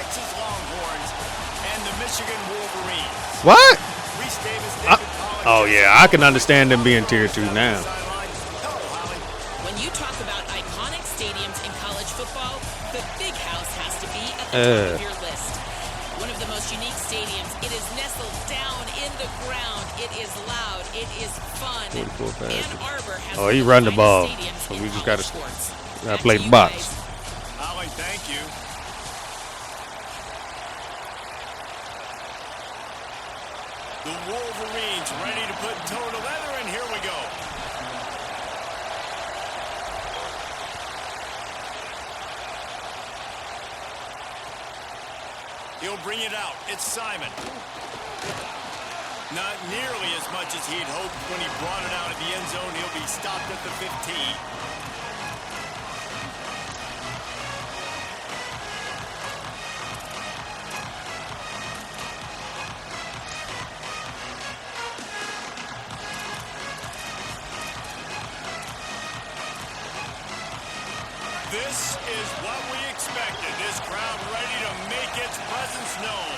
Texas Longhorns and the Michigan Wolverines. What? Reese Davis, David Pollack, Oh, yeah, I can understand them being tier 2 now. When you talk about iconic stadiums in college football, the Big House has to be at the top of your list. One of the most unique stadiums. It is nestled down in the ground. It is loud. It is fun. Ann Arbor has he run the ball. So we just gotta sports. play the box. Holly, thank you. The Wolverines ready to put toe to leather, and here we go. He'll bring it out. It's Simon. Not nearly as much as he'd hoped when he brought it out of the end zone. He'll be stopped at the 15. This is what we expected. This crowd ready to make its presence known.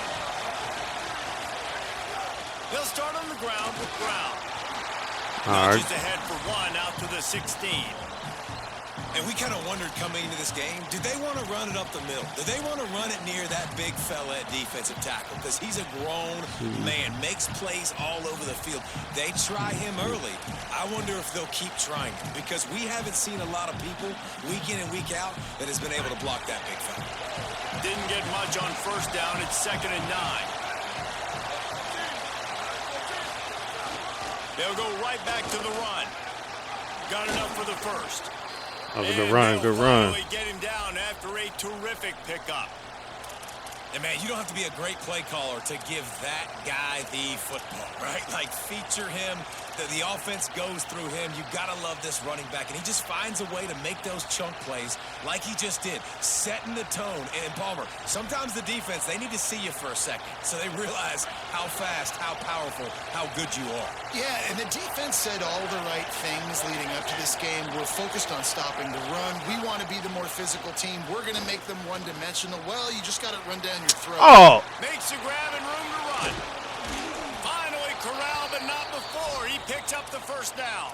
They'll start on the ground with Brown. Just ahead for one out to the 16. And we kind of wondered coming into this game, did they want to run it up the middle? Did they want to run it near that big fella at defensive tackle? Because he's a grown man, makes plays all over the field. They try him early. I wonder if they'll keep trying him, because we haven't seen a lot of people week in and week out that has been able to block that big fella. Didn't get much on first down. It's 2nd and 9. They'll go right back to the run. Got enough for the first. That was a good run, good run. Get him down after a terrific pickup. And man, you don't have to be a great play caller to give that guy the football, right? Like, feature him. The offense goes through him. You got to love this running back. And he just finds a way to make those chunk plays like he just did, setting the tone. And Palmer, sometimes the defense, they need to see you for a second so they realize how fast, how powerful, how good you are. Yeah, and the defense said all the right things leading up to this game. We're focused on stopping the run. We want to be the more physical team. We're going to make them one-dimensional. Well, you just got to run down your throat. Oh! Makes a grab and room to run. Finally corralled, but not before. He picks up the first down.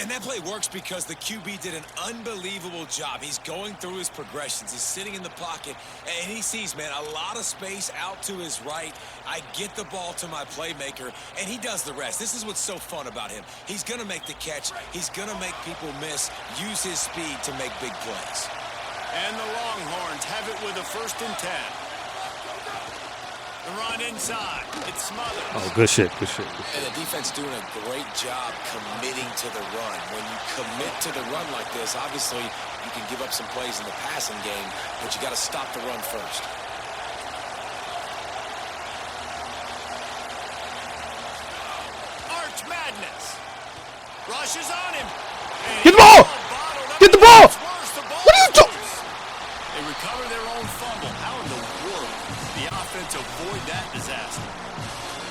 And that play works because the QB did an unbelievable job. He's going through his progressions. He's sitting in the pocket, and he sees, man, a lot of space out to his right. I get the ball to my playmaker, and he does the rest. This is what's so fun about him. He's going to make the catch. He's going to make people miss, use his speed to make big plays. And the Longhorns have it with a 1st and 10. The run inside. It's smothered. Oh, good shit, good shit, good shit. And the defense doing a great job committing to the run. When you commit to the run like this, obviously you can give up some plays in the passing game, but you got to stop the run first. Arch Madness. Rushes on him. Get the ball! Get the ball! What are you doing? They recover their own fumble. How in the world the offense avoid that disaster?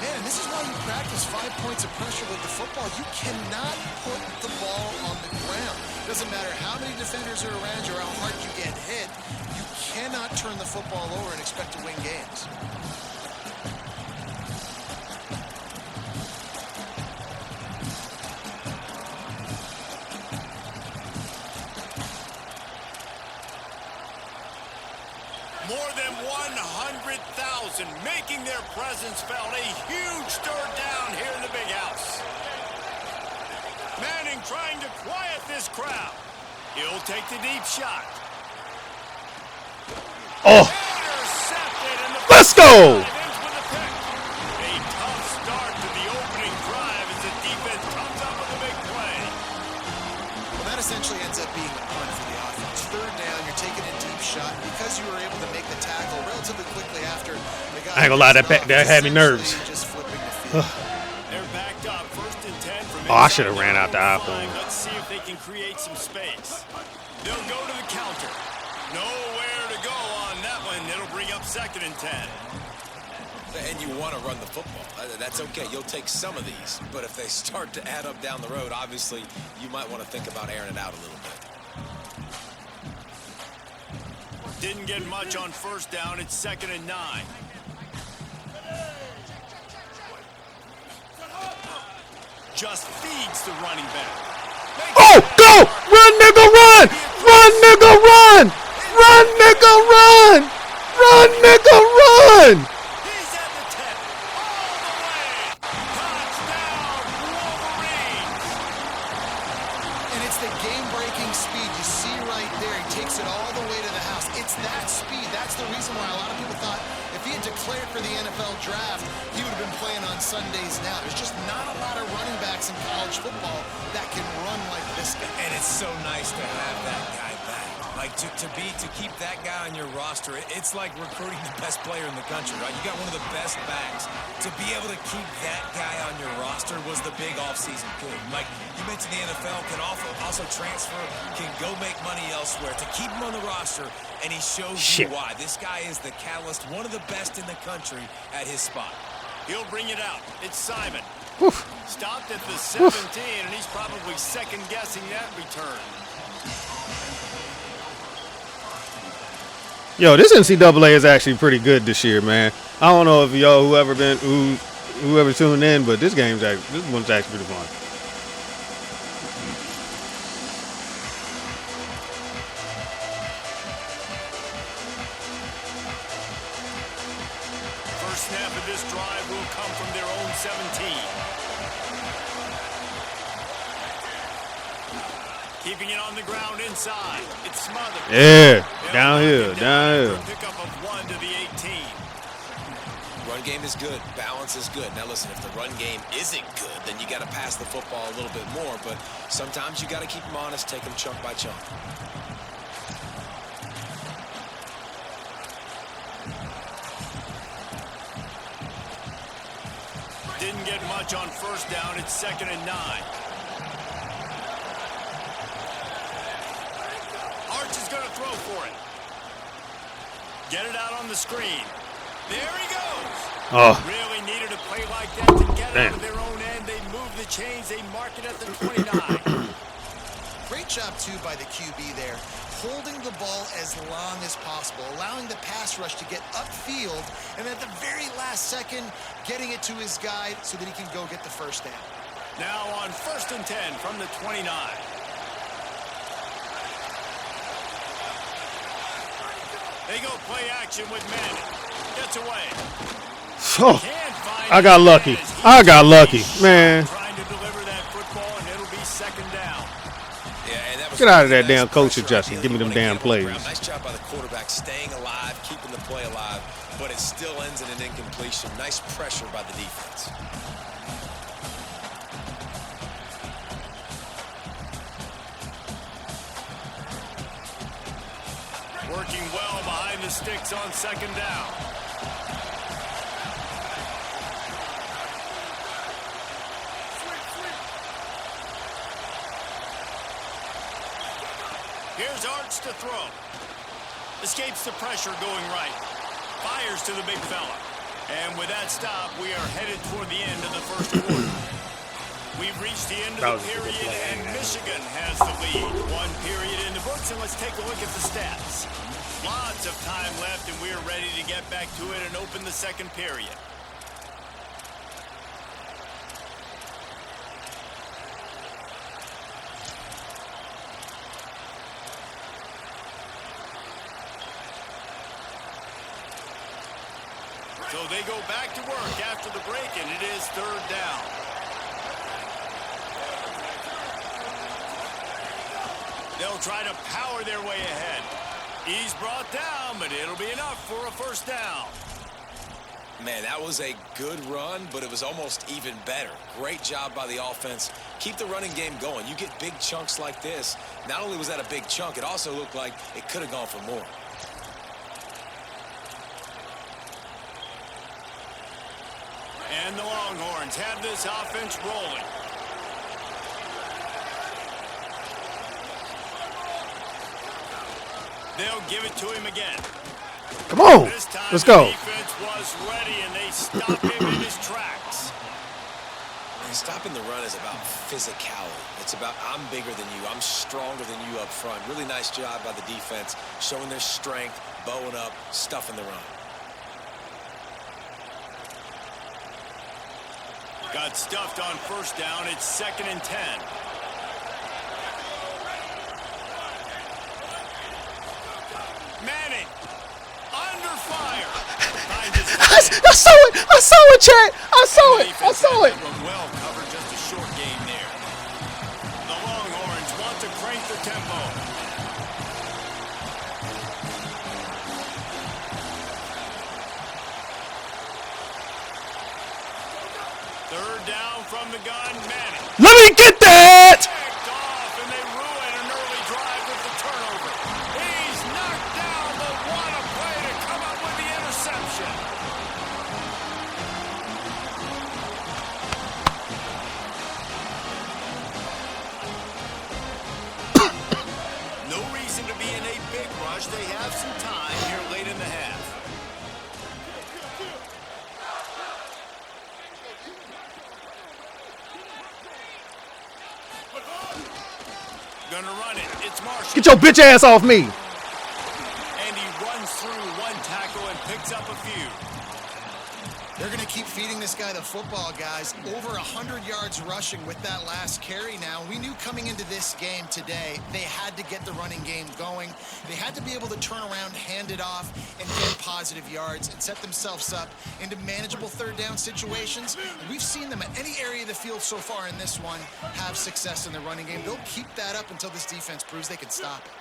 Man, this is why you practice 5 points of pressure with the football. You cannot put the ball on the ground. Doesn't matter how many defenders are around you or how hard you get hit. You cannot turn the football over and expect to win games. More than 100,000 making their presence felt. A huge third down here in the Big House. Manning trying to quiet this crowd. He'll take the deep shot. Oh! Let's go! A tough start to the opening drive as the defense comes up with a big play. Well, that essentially ends up being a punt for the offense. Third down, you're taking a deep shot. Because you were able to make the tackle relatively quickly after the guy. I ain't gonna lie, that had me nervous. Just flipping the field. They're backed up, 1st and 10 from Oh, I should have ran out the iPhone. Let's see if they can create some space. They'll go to the counter. Nowhere to go on that one. It'll bring up 2nd and 10. And you want to run the football. That's okay. You'll take some of these. But if they start to add up down the road, obviously, you might want to think about airing it out a little bit. Didn't get much on first down. It's 2nd and 9. Just feeds the running back. Oh, go! Run, nigga, run! Run, nigga, run! Run, nigga, run! Run, nigga, run! He's at the 10. All the way. Touchdown, Wolverines. And it's the game-breaking speed you see right there. He takes it all the way to the house. It's that speed. That's the reason why a lot of people thought if he had declared for the NFL draft, he would have been playing on Sundays now. There's just not a lot of running backs in college football that can run like this guy. And it's so nice to have that guy back. Like, to keep that guy on your roster, it's like recruiting the best player in the country, right? You got one of the best backs. To be able to keep that guy on your roster was the big offseason coup. Like, you mentioned the NFL can also transfer, can go make money elsewhere. To keep him on the roster, and he shows you why. This guy is the catalyst, one of the best in the country at his spot. He'll bring it out. It's Simon. Oof. Stopped at the 17, and he's probably second-guessing that return. Yo, this NCAA is actually pretty good this year, man. I don't know if y'all whoever tuned in, but this one's actually pretty fun. First snap of this drive will come from their own 17. Keeping it on the ground inside. It's smothered. Yeah, downhill. Pick up of 1 to the 18. Run game is good. Balance is good. Now listen, if the run game isn't good, then you got to pass the football a little bit more. But sometimes you got to keep them honest, take them chunk by chunk. Didn't get much on first down. It's 2nd and 9. Arch is going to throw for it. Get it out on the screen. There he goes. Oh. Really needed a play like that to get out of their own end. They move the chains. They mark it at the 29. Great job, too, by the QB there. Holding the ball as long as possible, allowing the pass rush to get upfield, and at the very last second, getting it to his guy so that he can go get the first down. Now on 1st and 10 from the 29. They go play action with Manning. Gets away. Oh, I got lucky. Man. Trying to deliver that football, and it'll be 2nd down. Yeah, and that was Get out of that damn coach adjustment. Give me them damn plays. Nice job by the quarterback staying alive, keeping the play alive, but it still ends in an incompletion. Nice pressure by the defense. Working well behind the sticks on 2nd down. Here's Arch to throw. Escapes the pressure going right. Fires to the big fella. And with that stop, we are headed toward the end of the first quarter. We've reached the end of the period, and Michigan has the lead. 1 period in the books, and let's take a look at the stats. Lots of time left, and we are ready to get back to it and open the 2nd period. So they go back to work after the break, and it is 3rd down. They'll try to power their way ahead. He's brought down, but it'll be enough for a 1st down. Man, that was a good run, but it was almost even better. Great job by the offense. Keep the running game going. You get big chunks like this. Not only was that a big chunk, it also looked like it could have gone for more. And the Longhorns have this offense rolling. They'll give it to him again. Come on. This time Let's go. The defense was ready, and they stopped him in his tracks. And stopping the run is about physicality. It's about I'm bigger than you. I'm stronger than you up front. Really nice job by the defense, showing their strength, bowing up, stuffing the run. Got stuffed on first down. It's 2nd and 10. Manning under fire. I saw it. I saw it, Chad. I saw it. I saw it. Well covered, just a short game there. The Longhorns want to crank the tempo. Third down from the gun, Manning. Let me get that. Picked off, and they ruin an early drive with the turnover. He's knocked down, but what a play to come up with the interception. No reason to be in a big rush. They have some time here late in the half. Gonna run it. It's Marshall. Get your bitch ass off me. And he runs through one tackle and picks up a few. They're going to keep feeding this guy the football, guys. Over 100 yards rushing with that last carry now. We knew coming into this game today, they had to get the running game going. They had to be able to turn around, hand it off, and get positive yards and set themselves up into manageable third down situations. And we've seen them at any area of the field so far in this one have success in the running game. They'll keep that up until this defense proves they can stop it.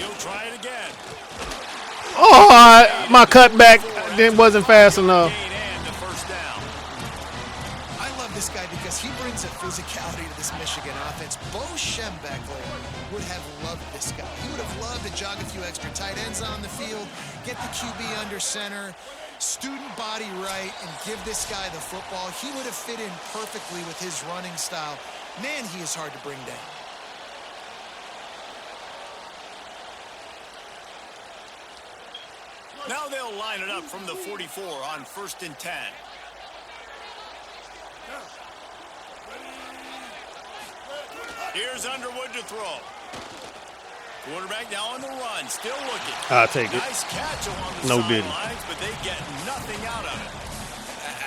He'll try it again. Oh, my cutback wasn't fast enough. And the first down. I love this guy because he brings a physicality to this Michigan offense. Bo Schembechler would have loved this guy. He would have loved to jog a few extra tight ends on the field, get the QB under center, student body right, and give this guy the football. He would have fit in perfectly with his running style. Man, he is hard to bring down. Now they'll line it up from the 44 on 1st and 10. Here's Underwood to throw. Quarterback now on the run, still looking. I'll take it. Nice catch along the No didn't. sidelines, but they get nothing out of it.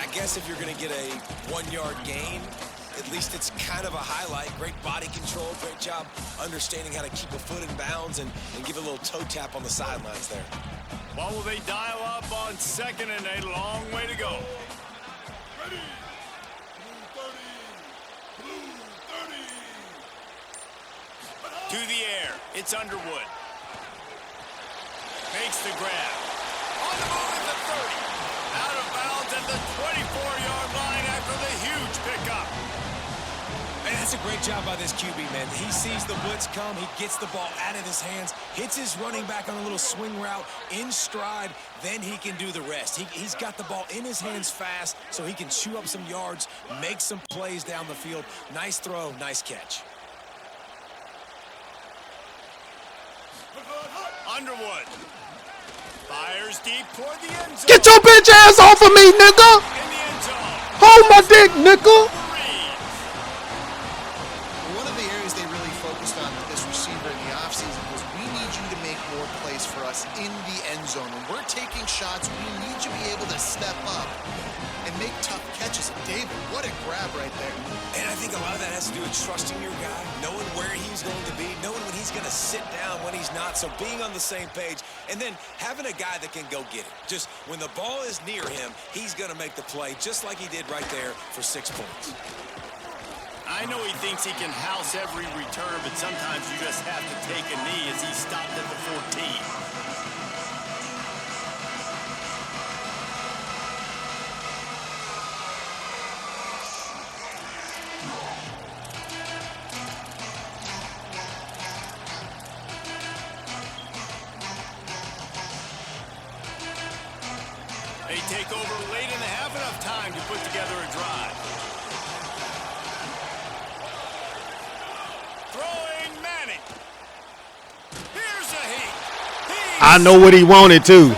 I guess if you're going to get a 1-yard gain, at least it's kind of a highlight. Great body control, great job understanding how to keep a foot in bounds and give a little toe tap on the sidelines there. What will they dial up on 2nd and a long way to go? Ready. Blue 30. To the air. It's Underwood. Makes the grab. On the move at the 30. Out of bounds at the 24-yard line after the huge pickup. And that's a great job by this QB, man. He sees the blitz come. He gets the ball out of his hands, hits his running back on a little swing route in stride. Then he can do the rest. He's got the ball in his hands fast so he can chew up some yards, make some plays down the field. Nice throw, nice catch. Underwood fires deep toward the end zone. Get your bitch ass off of me, nigga. In the end zone. Hold my dick, nigga. One of the areas they really focused on with this receiver in the offseason was we need you to make more plays for us in the end zone. When we're taking shots, we need you to be able to step up and make tough catches. And David, what a grab right there. And I think a lot of that has to do with trusting your guy, knowing where he's going to be, knowing when he's going to sit down, when he's not. So being on the same page, and then having a guy that can go get it. Just when the ball is near him, he's going to make the play, just like he did right there for 6 points. I know he thinks he can house every return, but sometimes you just have to take a knee as he stopped at the 14. They take over late in the half, enough time to put together a drive. Throwing Manning. Here's a heat. I know what he wanted to.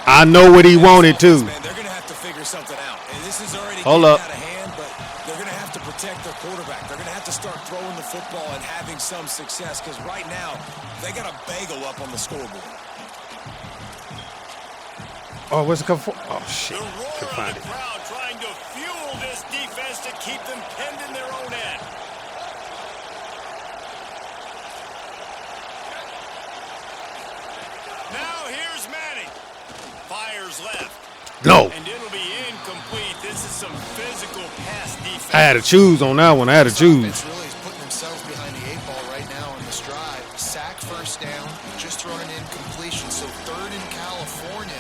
I know what he wanted to. Man, they're going to have to figure something out. And this is already Hold getting up. out of hand, but they're going to have to protect their quarterback. They're going to have to start throwing the football and having some success because right now they got a bagel up on the scoreboard. Oh, where's it come from? Oh, shit. The Can't roar of find the it. crowd trying to fuel this defense to keep them pinned in their own end. Now here's Manning. Fires left. No. And it'll be incomplete. This is some physical pass defense. I had to choose on that one. I had to choose. Offense really is putting themselves behind the 8 ball right now on this drive. Sack first down, just throwing an incompletion. So third in California.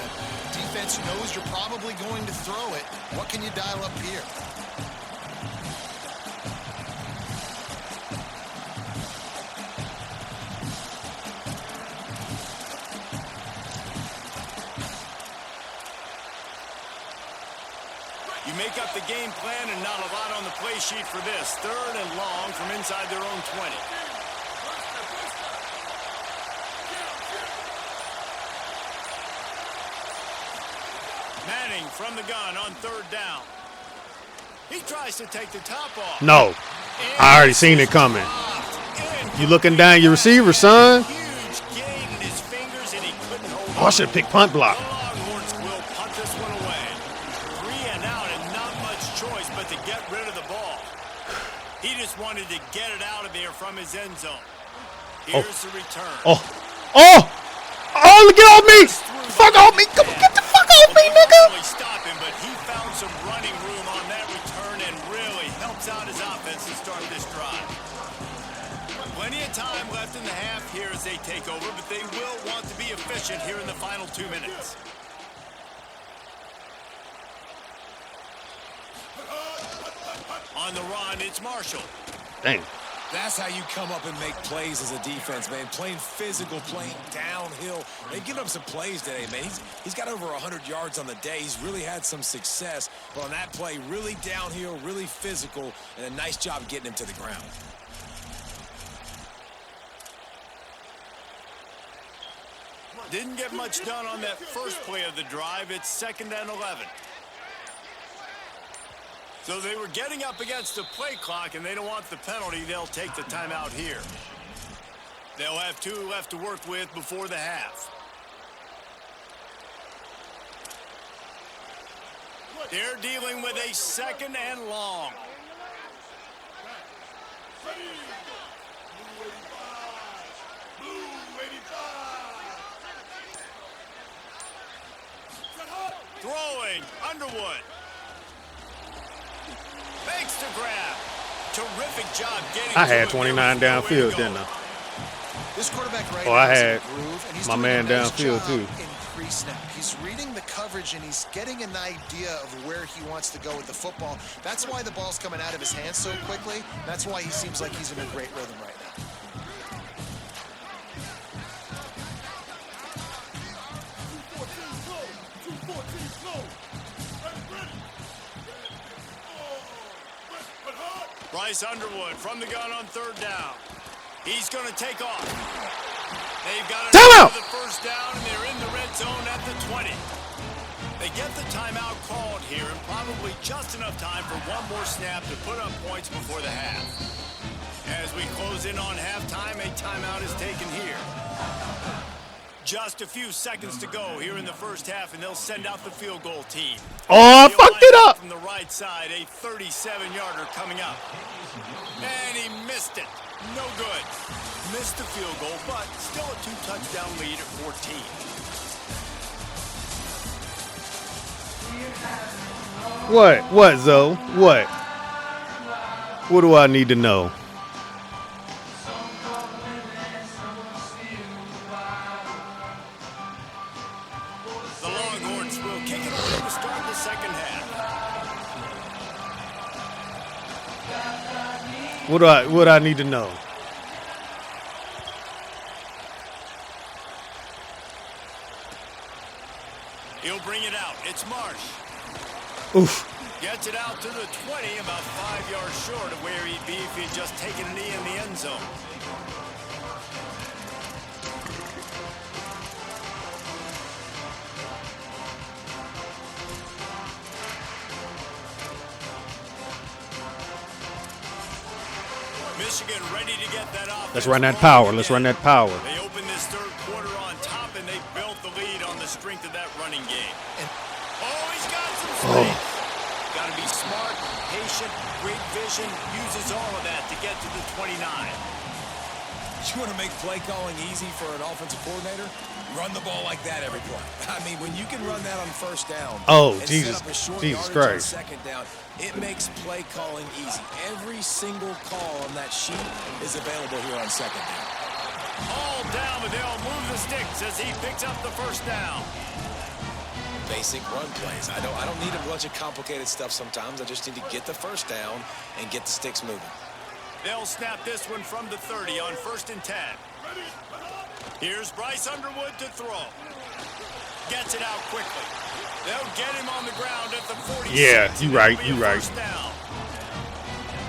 Defense knows you're probably going to throw it. What can you dial up here? You make up the game plan and not a lot on the play sheet for this. Third and long from inside their own 20. Manning from the gun on third down. He tries to take the top off. No. I already seen it coming. You looking down your receiver, son? Huge gain in his fingers and he couldn't hold Oh, I should have picked punt block. The Longhorns will punt this one away. 3 and out and not much choice but to get rid of the ball. He just wanted to get it out of there from his end zone. Here's the return. Oh. Oh. Oh, get off me. Fuck off me. Come on, get the fuck off me, nigga. Really stop him, but he found some running room on that return and really helps out his offense to start this drive. Plenty of time left in the half here as they take over, but they will want to be efficient here in the final 2 minutes. On the run, it's Marshall. Dang. That's how you come up and make plays as a defense, man. Playing physical, playing downhill. They've given up some plays today, man. He's got over 100 yards on the day. He's really had some success. But on that play, really downhill, really physical, and a nice job getting him to the ground. Didn't get much done on that first play of the drive. It's 2nd and 11. So they were getting up against the play clock, and they don't want the penalty. They'll take the timeout here. They'll have 2 left to work with before the half. They're dealing with a 2nd and long. Throwing, Underwood. Makes the grab. Terrific job getting I had to it. 29 downfield, didn't I? This quarterback right Oh, I now is in had a groove, and he's my doing man a nice downfield, job too. in pre-snap. He's reading the coverage, and he's getting an idea of where he wants to go with the football. That's why the ball's coming out of his hands so quickly. That's why he seems like he's in a great rhythm right now. Bryce Underwood from the gun on 3rd down. He's going to take off. They've got Timeout! the first down, and they're in the red zone at the 20. They get the timeout called here, and probably just enough time for one more snap to put up points before the half. As we close in on halftime, a timeout is taken here. Just a few seconds to go here in the first half, and they'll send out the field goal team. Oh, I fucked it up. From the right side, a 37-yarder coming up. And he missed it. No good. Missed the field goal, but still a 2-touchdown lead at 14. What, Zoe? What? What do I need to know? The Longhorns will kick it away to start the second half. What I need to know? He'll bring it out. It's Marsh. Oof. Gets it out to the 20, about 5 yards short of where he'd be if he'd just taken a knee in the end zone. Michigan ready to get that offense. Let's run that power. Let's run that power. They opened this third quarter on top, and they built the lead on the strength of that running game. He's got some space. Got to be smart, patient, great vision. Uses all of that to get to the 29. You want to make play calling easy for an offensive coordinator? Run the ball like that every play. I mean, when you can run that on first down. Oh, and Jesus. set up a short Jesus yardage Christ. on second down, it makes play calling easy. Every single call on that sheet is available here on second down. All down, but they'll move the sticks as he picks up the first down. Basic run plays. I don't need a bunch of complicated stuff sometimes. I just need to get the first down and get the sticks moving. They'll snap this one from the 30 on 1st and 10. Here's Bryce Underwood to throw. Gets it out quickly. They'll get him on the ground at the 46. Yeah, you right, you right. First down.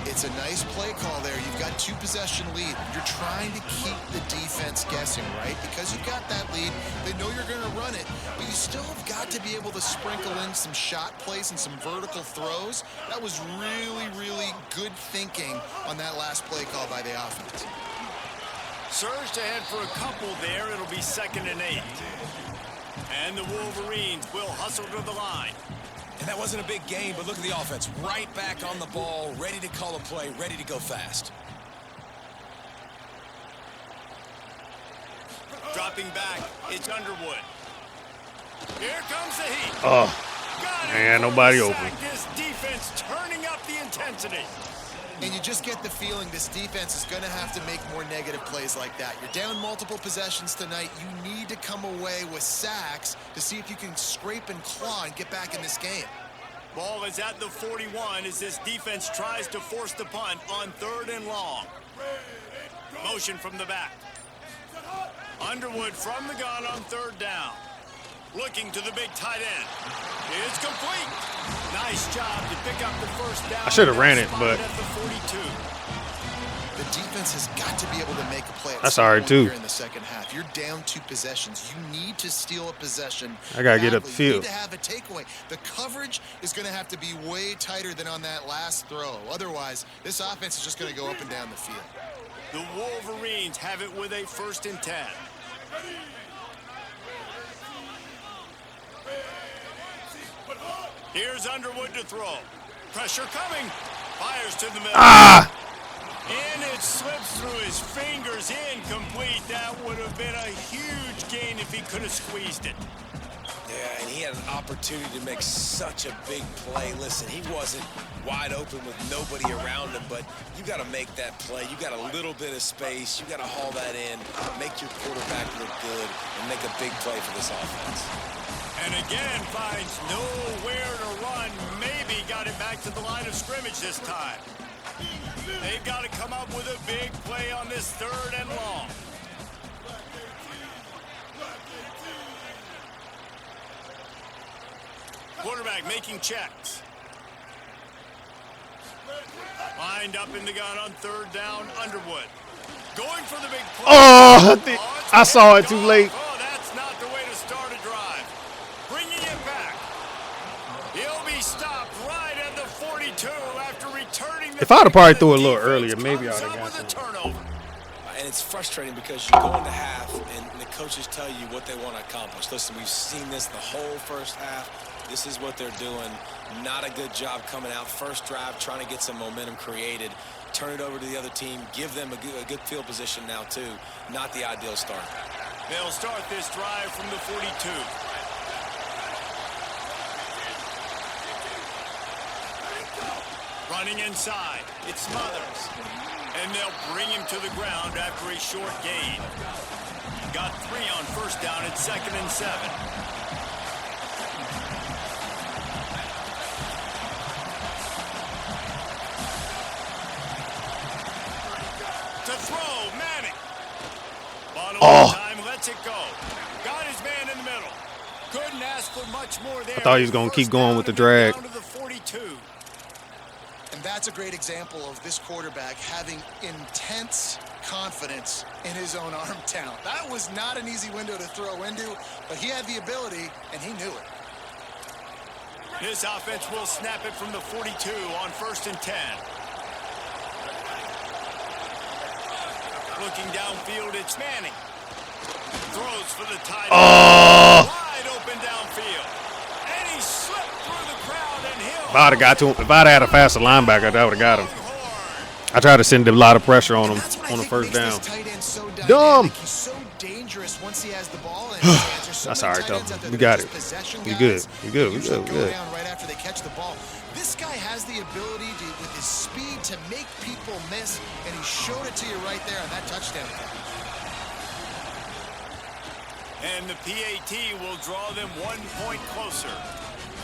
It's a nice play call there. You've got 2-possession lead. You're trying to keep the defense guessing, right? Because you've got that lead, they know you're going to run it, but you still have got to be able to sprinkle in some shot plays and some vertical throws. That was really, really good thinking on that last play call by the offense. Surged ahead for a couple there. It'll be 2nd and 8. And the Wolverines will hustle to the line. And that wasn't a big game, but look at the offense. Right back on the ball, ready to call a play, ready to go fast. Dropping back, it's Underwood. Here comes the heat. Oh, Got man, it for nobody the open. sack. This defense turning up the intensity. And you just get the feeling this defense is going to have to make more negative plays like that. You're down multiple possessions tonight. You need to come away with sacks to see if you can scrape and claw and get back in this game. Ball is at the 41 as this defense tries to force the punt on 3rd and long. Motion from the back. Underwood from the gun on 3rd down. Looking to the big tight end. It's complete. Nice job to pick up the first down. I should have ran it, but At the 42. The defense has got to be able to make a play. That's all right, too. Here in the second half, you're down 2 possessions. You need to steal a possession. I gotta get up the You field. need to have a takeaway. The coverage is going to have to be way tighter than on that last throw. Otherwise, this offense is just going to go up and down the field. The Wolverines have it with a 1st and 10. Here's Underwood to throw. Pressure coming. Fires to the middle. And it slips through his fingers. Incomplete. That would have been a huge gain if he could have squeezed it. Yeah, and he had an opportunity to make such a big play. Listen, he wasn't wide open with nobody around him, but you got to make that play. You got a little bit of space. You got to haul that in, make your quarterback look good, and make a big play for this offense. And again, finds nowhere to run. Maybe got it back to the line of scrimmage this time. They've got to come up with a big play on this 3rd and long. Quarterback making checks. Lined up in the gun on 3rd down, Underwood. Going for the big play. Oh, I saw it too late. Oh, that's not the way to start a drive. Bringing it back. He'll be stopped right at the 42 after returning. If I'd have probably threw it a little earlier, maybe I would have got with a some. turnover. And it's frustrating because you go into half and the coaches tell you what they want to accomplish. Listen, we've seen this the whole first half. This is what they're doing. Not a good job coming out. First drive, trying to get some momentum created. Turn it over to the other team. Give them a good field position now, too. Not the ideal start. They'll start this drive from the 42. Running inside. It's Smothers. And they'll bring him to the ground after a short gain. Got 3 on 1st down at 2nd and 7. To throw, Manning. Time lets it go. Got his man in the middle. Couldn't ask for much more there. I thought he was going to keep going with the drag. Down to the 42. And that's a great example of this quarterback having intense confidence in his own arm talent. That was not an easy window to throw into, but he had the ability, and he knew it. This offense will snap it from the 42 on 1st and 10. Looking downfield, it's Manning. Throws for the tight end. Oh! Wide open downfield. And he slipped through the crowd and he'll... If I'd have got to him, if I'd had a faster linebacker, I would have got him. I tried to send a lot of pressure on him on the first down. Dumb. He's so dangerous once he has the ball in his hands. There's so That's many all right, tight ends though. out there We that are got just it. possession We guys. good. We good. We Usually good. We go good. down right after they catch the ball. This guy has the ability to, with his speed, to make people miss, and he showed it to you right there on that touchdown catch. And the PAT will draw them 1 point closer.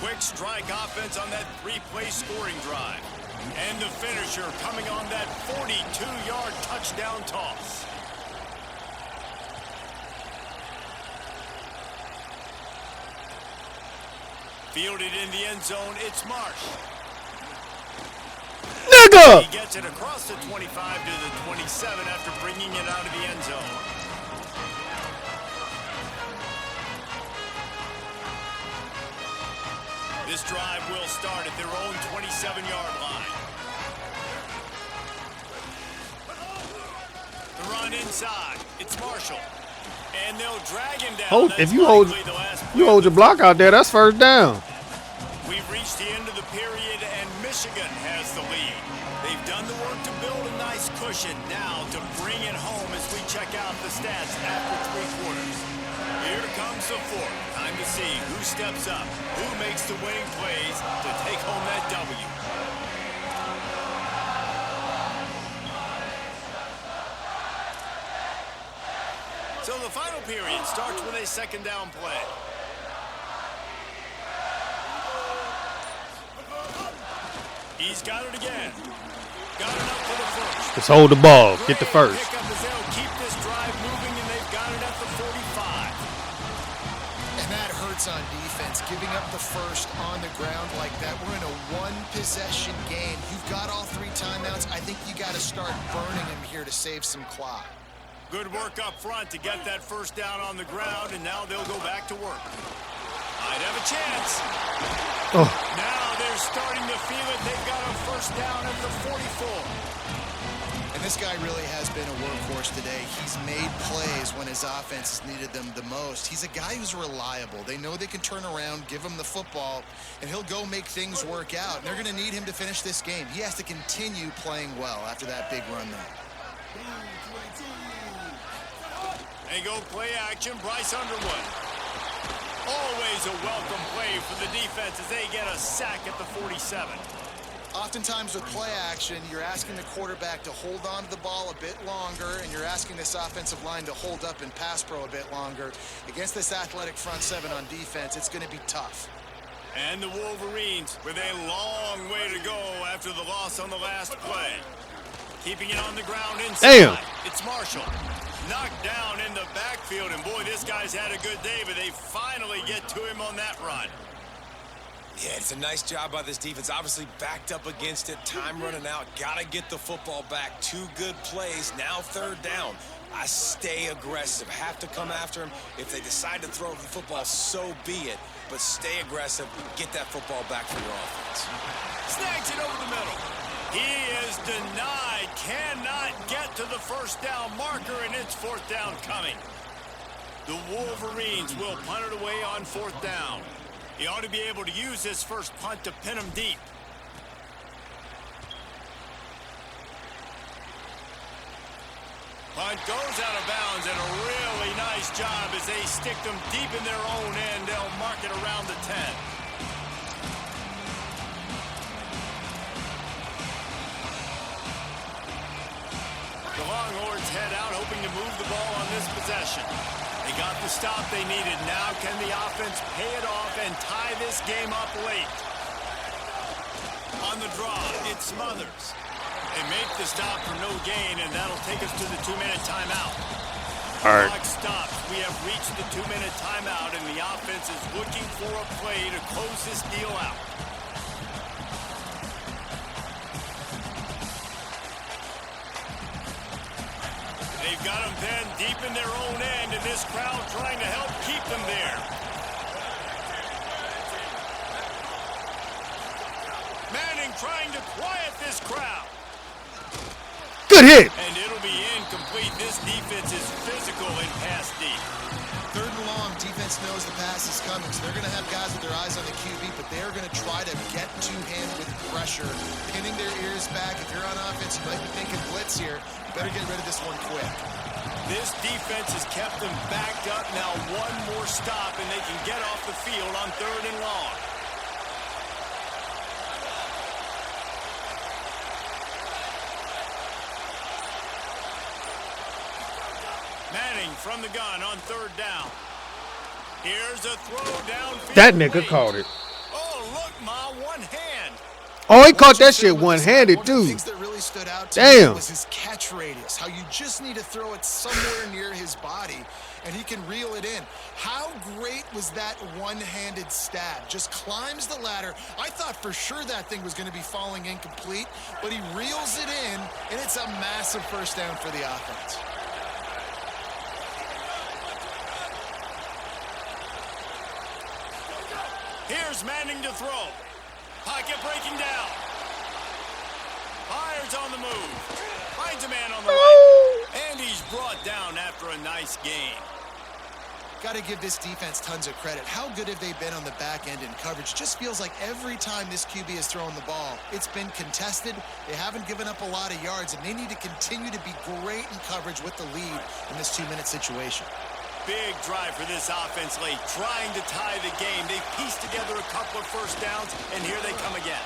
Quick strike offense on that 3-play scoring drive. And the finisher coming on that 42-yard touchdown toss. Fielded in the end zone, it's Marsh. Nigga! He gets it across the 25 to the 27 after bringing it out of the end zone. This drive will start at their own 27-yard line. The run inside. It's Marshall. And they'll drag him down. If you hold your block out there, that's first down. We've reached the end of the period, and Michigan has the lead. They've done the work to build a nice cushion. Now to bring it home as we check out the stats after 3 quarters. Here comes the fourth. Time to see who steps up, who makes the winning plays to take home that W. So the final period starts with a second down play. He's got it again. Got it up for the first. Just hold the ball. Get the first. Pick up as they'll keep this drive moving, and they've got it at the 45. And that hurts on defense, giving up the first on the ground like that. We're in a one-possession game. You've got all 3 timeouts. I think you got to start burning them here to save some clock. Good work up front to get that first down on the ground, and now they'll go back to work. Might have a chance. Oh. Now they're starting to feel it. They've got a first down at the 44. And this guy really has been a workhorse today. He's made plays when his offense has needed them the most. He's a guy who's reliable. They know they can turn around, give him the football, and he'll go make things work out. And they're going to need him to finish this game. He has to continue playing well after that big run there. They go play action, Bryce Underwood. Always a welcome play for the defense as they get a sack at the 47. Oftentimes with play action, you're asking the quarterback to hold on to the ball a bit longer, and you're asking this offensive line to hold up in pass pro a bit longer. Against this athletic front seven on defense, it's going to be tough. And the Wolverines with a long way to go after the loss on the last play. Keeping it on the ground inside. Damn. It's Marshall. Knocked down in the backfield, and boy, this guy's had a good day, but they finally get to him on that run. Yeah, it's a nice job by this defense. Obviously backed up against it, time running out. Got to get the football back. 2 good plays, now 3rd down. I stay aggressive, have to come after him. If they decide to throw the football, so be it. But stay aggressive, get that football back for your offense. Snags it over the middle. He is denied, cannot get to the first down marker, and it's 4th down coming. The Wolverines will punt it away on 4th down. He ought to be able to use this first punt to pin him deep. Punt goes out of bounds, and a really nice job as they stick them deep in their own end. They'll mark it around the 10. The Longhorns head out, hoping to move the ball on this possession. They got the stop they needed. Now can the offense pay it off and tie this game up late? On the draw, it's Smothers. They make the stop for no gain, and that'll take us to the 2-minute timeout. All right. Clock stops. We have reached the 2-minute timeout, and the offense is looking for a play to close this deal out. They've got them pinned deep in their own end, and this crowd trying to help keep them there. Manning trying to quiet this crowd. Good hit. And it'll be be incomplete. This defense is physical and pass deep. 3rd and long, defense knows the pass is coming, so they're going to have guys with their eyes on the QB, but they're going to try to get to him with pressure, pinning their ears back. If you're on offense, you might be thinking blitz here. You better get rid of this one quick. This defense has kept them backed up. Now one more stop, and they can get off the field on 3rd and long. Manning from the gun on 3rd down. Here's a throw downfield. That nigga caught it. Oh, look, Ma, one hand. Oh, he caught that shit one-handed, One of the too. things that really stood out to Damn. me was his catch radius, how you just need to throw it somewhere near his body, and he can reel it in. How great was that one-handed stab? Just climbs the ladder. I thought for sure that thing was going to be falling incomplete, but he reels it in, and it's a massive first down for the offense. Here's Manning to throw. Pocket breaking down. Fires on the move. Finds a man on the right. And he's brought down after a nice gain. Got to give this defense tons of credit. How good have they been on the back end in coverage? Just feels like every time this QB has thrown the ball, it's been contested. They haven't given up a lot of yards, and they need to continue to be great in coverage with the lead in this 2-minute situation. Big drive for this offense late, trying to tie the game. They've pieced together a couple of first downs, and here they come again.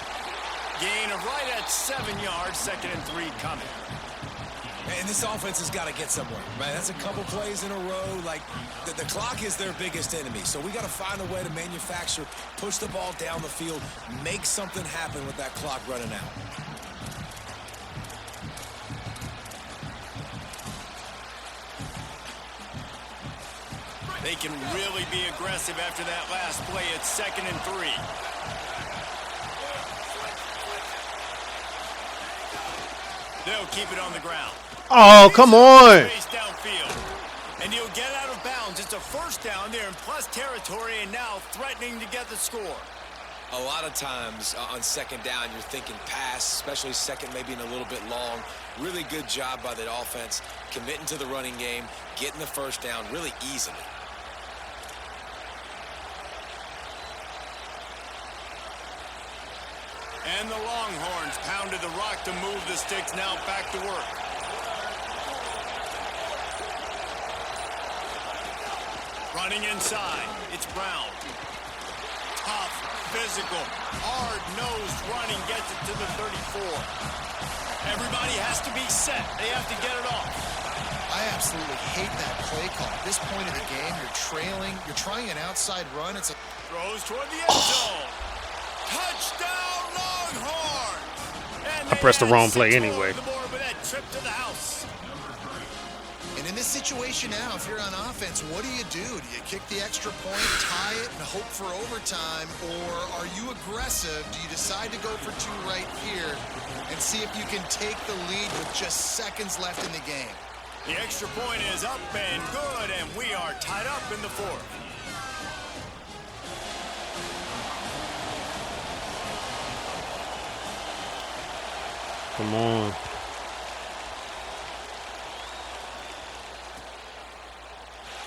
Gain of right at 7 yards, 2nd and 3 coming. And this offense has got to get somewhere, man. That's a couple plays in a row. Like, the clock is their biggest enemy. So we got to find a way to manufacture, push the ball down the field, make something happen with that clock running out. They can really be aggressive after that last play. It's 2nd and 3. They'll keep it on the ground. Oh, come on. Space downfield. And he'll get out of bounds. It's a first down there in plus territory, and now threatening to get the score. A lot of times on 2nd down, you're thinking pass, especially 2nd, maybe in a little bit long. Really good job by that offense, committing to the running game, getting the first down really easily. And the Longhorns pounded the rock to move the sticks, now back to work. Running inside, it's Brown. Tough, physical, hard-nosed running gets it to the 34. Everybody has to be set. They have to get it off. I absolutely hate that play call. At this point of the game, you're trailing. You're trying an outside run. It's a Throws toward the end zone. Touchdown, Longhorns! And I pressed the wrong play they add 6 anyway. more to the board with that trip to the house. And in this situation now, if you're on offense, what do? Do you kick the extra point, tie it, and hope for overtime? Or are you aggressive? Do you decide to go for 2 right here and see if you can take the lead with just seconds left in the game? The extra point is up and good, and we are tied up in the 4th. Come on.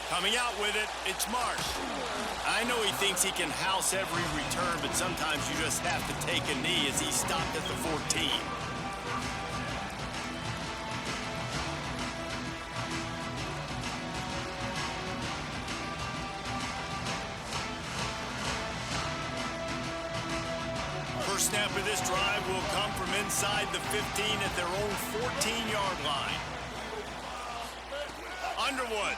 Coming out with it, it's Marsh. I know he thinks he can house every return, but sometimes you just have to take a knee as he stopped at the 14. First snap of this drive will come from inside the 15 at their own 14-yard line. Underwood.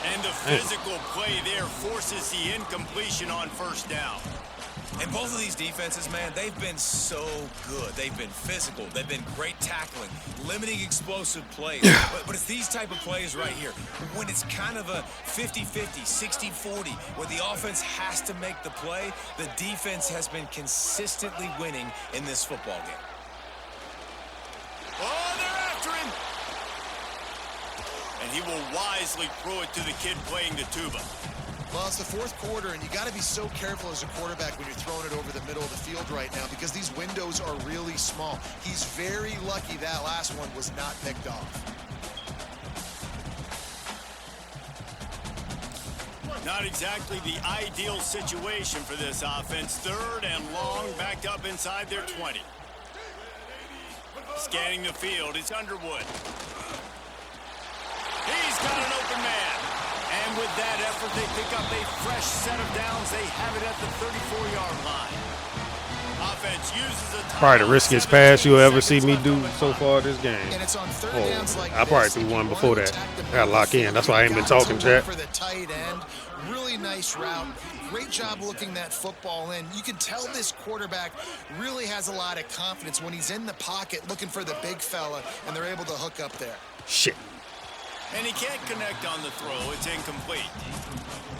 And the physical play there forces the incompletion on first down. And both of these defenses, man, they've been so good. They've been physical. They've been great tackling, limiting explosive plays. but it's these type of plays right here. When it's kind of a 50-50, 60-40, where the offense has to make the play, the defense has been consistently winning in this football game. Oh, they're after him. And he will wisely throw it to the kid playing the tuba. Well, it's the fourth quarter, and you got to be so careful as a quarterback when you're throwing it over the middle of the field right now because these windows are really small. He's very lucky that last one was not picked off. Not exactly the ideal situation for this offense. Third and long, backed up inside their 20. Scanning the field, it's Underwood. He's got an open man. And with that effort, they pick up a fresh set of downs. They have it at the 34-yard line. Offense uses a Probably the riskiest pass you'll ever see me do so far this game. And it's on third downs like I probably threw one before that. Got to lock in. That's why I ain't been talking, chat. For the tight end, really nice route. Great job looking that football in. You can tell this quarterback really has a lot of confidence when he's in the pocket looking for the big fella, and they're able to hook up there. Shit. And he can't connect on the throw. It's incomplete.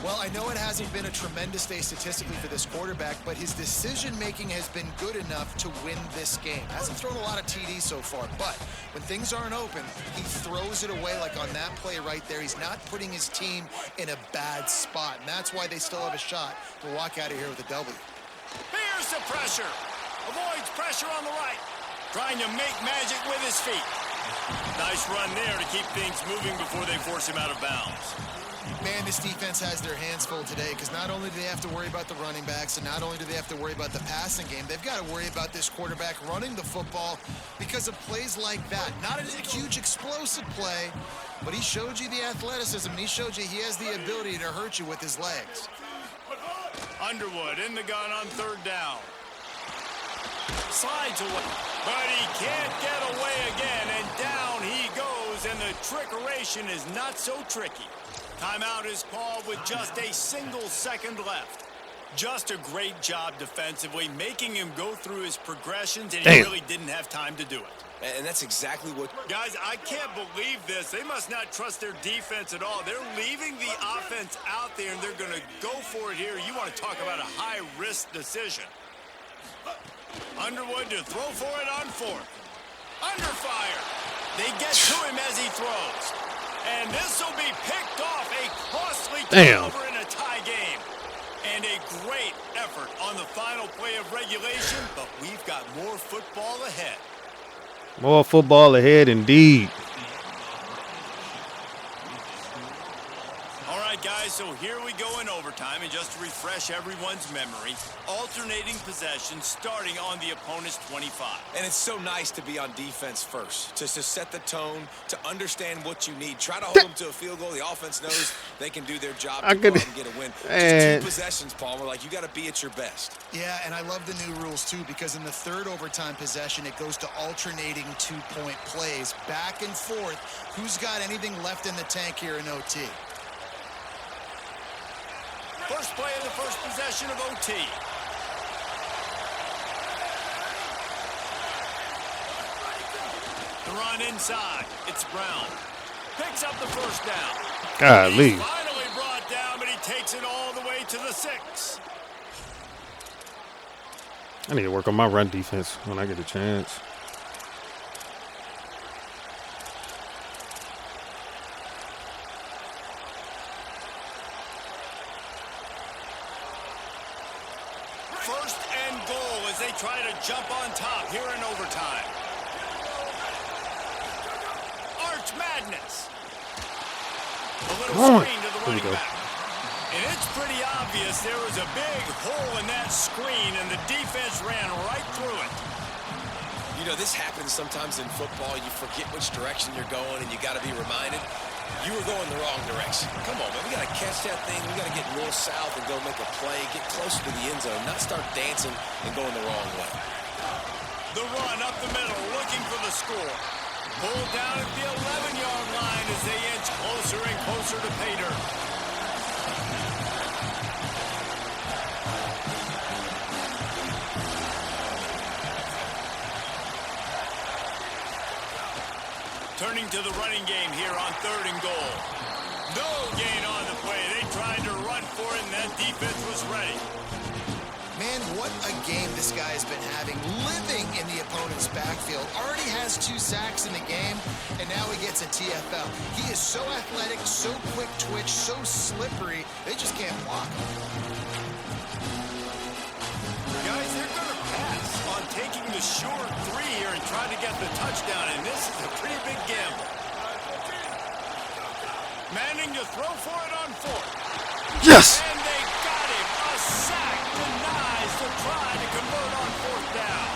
Well, I know it hasn't been a tremendous day statistically for this quarterback, but his decision-making has been good enough to win this game. Hasn't thrown a lot of TDs so far, but when things aren't open, he throws it away like on that play right there. He's not putting his team in a bad spot, and that's why they still have a shot to walk out of here with a W. Here's the pressure. Avoids pressure on the right. Trying to make magic with his feet. Nice run there to keep things moving before they force him out of bounds. Man, this defense has their hands full today because not only do they have to worry about the running backs and not only do they have to worry about the passing game, they've got to worry about this quarterback running the football because of plays like that. Not a huge explosive play, but he showed you the athleticism and he showed you he has the ability to hurt you with his legs. Underwood in the gun on third down. Slides away, but he can't get away again, and down he goes, and the trickeration is not so tricky. Timeout is called with just a single second left. Just a great job defensively, making him go through his progressions, and he really didn't have time to do it. And that's exactly what... Guys, I can't believe this. They must not trust their defense at all. They're leaving the offense out there, and they're going to go for it here. You want to talk about a high-risk decision. Underwood to throw for it on fourth. Under fire. They get to him as he throws. And this will be picked off. A costly turnover in a tie game. And a great effort on the final play of regulation, but we've got more football ahead. More football ahead indeed. All right, guys, so here we go in overtime, and just to refresh everyone's memory, alternating possession starting on the opponent's 25. And it's so nice to be on defense first, to set the tone, to understand what you need. Try to hold them to a field goal. The offense knows they can do their job to go out and get a win. Just 2 possessions, Palmer. Like, you got to be at your best. Yeah, and I love the new rules, too, because in the third overtime possession, it goes to alternating 2-point plays, back and forth. Who's got anything left in the tank here in OT? First play of the first possession of OT. The run inside. It's Brown. Picks up the first down. Golly. He's finally brought down, but he takes it all the way to the 6. I need to work on my run defense when I get a chance. First and goal as they try to jump on top here in overtime. Arch madness. A little screen to the running back. And it's pretty obvious there was a big hole in that screen, and the defense ran right through it. You know, this happens sometimes in football. You forget which direction you're going, and you got to be reminded. You were going the wrong direction. Come on, man. We got to catch that thing. We got to get north south and go make a play, get closer to the end zone, not start dancing and going the wrong way. The run up the middle, looking for the score. Pulled down at the 11-yard line as they inch closer and closer to pay dirt. Turning to the running game here on third and goal. No gain on the play. They tried to run for it, and that defense was ready. Man, what a game this guy has been having, living in the opponent's backfield. Already has 2 sacks in the game, and now he gets a TFL. He is so athletic, so quick twitch, so slippery, they just can't block him. Guys, they're going to pass on taking the short 3 here and trying to get the touchdown, and this is a pretty big gamble. Manning to throw for it on 4th. Yes! And they got him. A sack denies the try to convert on 4th down.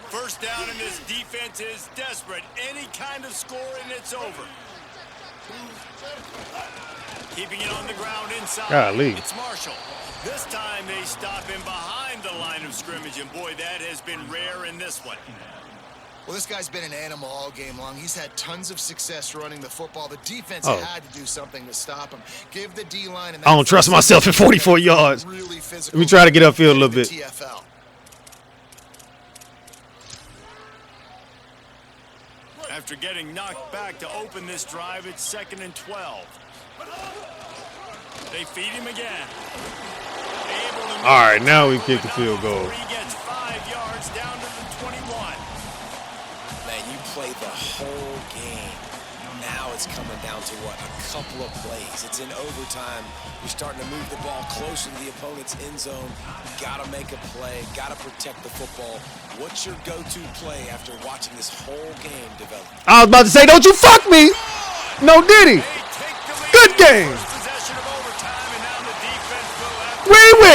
First down, and this defense is desperate. Any kind of score, and it's over. Keeping it on the ground inside. Golly. It's Marshall. This time they stop him behind the line of scrimmage, and boy, that has been rare in this one. Well, this guy's been an animal all game long. He's had tons of success running the football. The defense had to do something to stop him. Give the D-line. I don't trust myself at 44 yards. Really physical. Let me try to get upfield a little bit. TFL. After getting knocked back to open this drive, it's 2nd and 12. They feed him again. All right, now we kick the field goal. He gets 5 yards down to the 21. Man, you play the whole game. Now it's coming down to what? A couple of plays. It's in overtime. You're starting to move the ball closer to the opponent's end zone. Got to make a play. Got to protect the football. What's your go-to play after watching this whole game develop? I was about to say, don't you fuck me. No Diddy. Good game. We win.